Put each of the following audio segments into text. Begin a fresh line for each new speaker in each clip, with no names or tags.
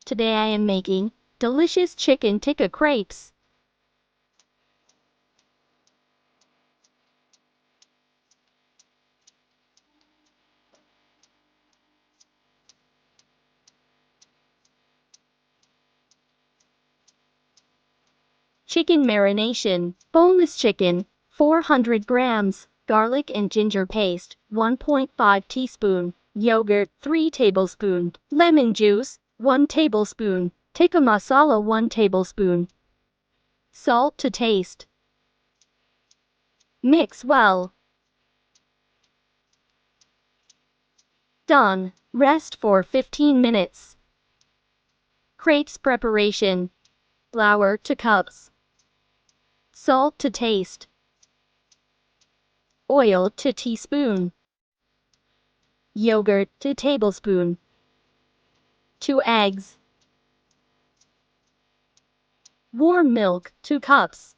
Today I am making delicious chicken tikka crepes. Chicken marination, boneless chicken, 400 grams, garlic and ginger paste, 1.5 teaspoon, yogurt, 3 tablespoon, lemon juice, 1 tablespoon, tikka masala 1 tablespoon, salt to taste. Mix well. Done. Rest for 15 minutes. Crepes preparation. Flour to cups. Salt to taste. Oil to teaspoon. Yogurt to tablespoon. 2 eggs. Warm milk 2 cups.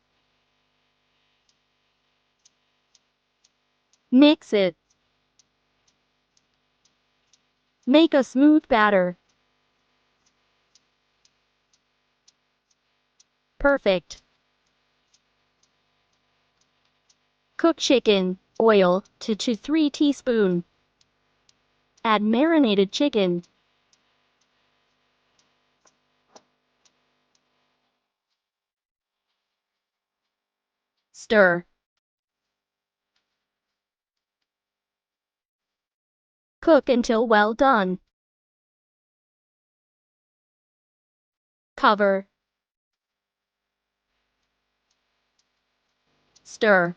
Mix it. Make a smooth batter. Perfect. Cook chicken. Oil to 3 teaspoon. Add marinated chicken. Stir. Cook until well done. Cover. Stir.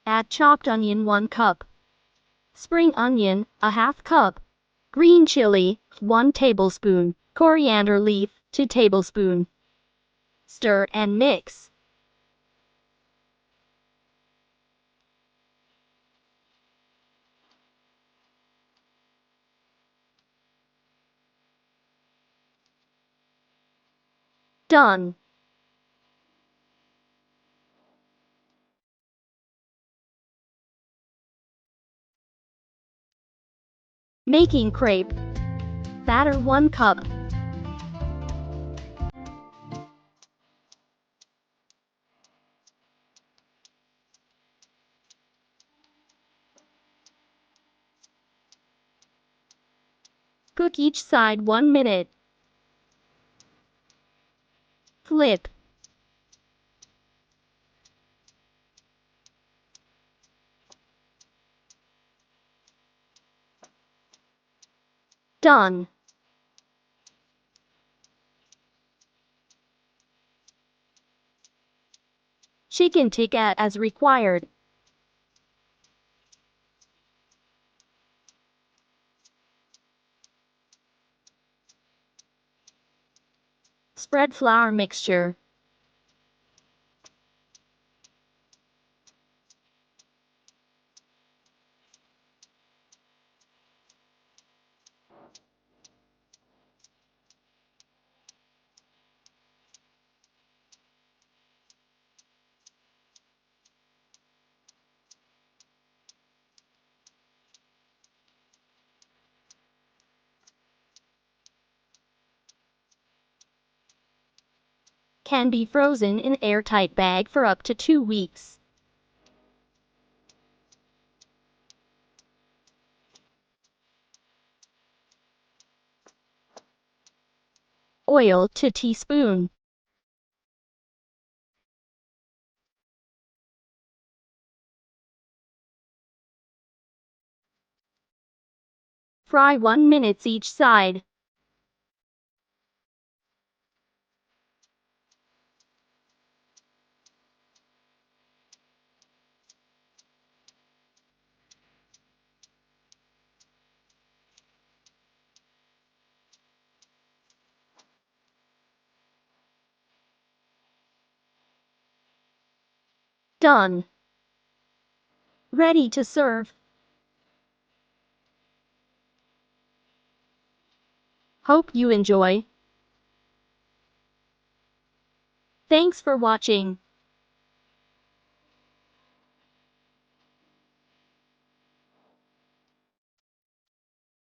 Add chopped onion 1 cup. Spring onion, a half cup. Green chili, 1 tablespoon. Coriander leaf, 2 tablespoon. Stir and mix. Done. Making crepe. Batter 1 cup. Cook each side 1 minute. Flip. Done. Chicken tikka as required. Spread flour mixture. Can be frozen in airtight bag for up to 2 weeks. Oil to teaspoon. Fry 1 minute each side. Done. Ready to serve. Hope you enjoy. Thanks for watching.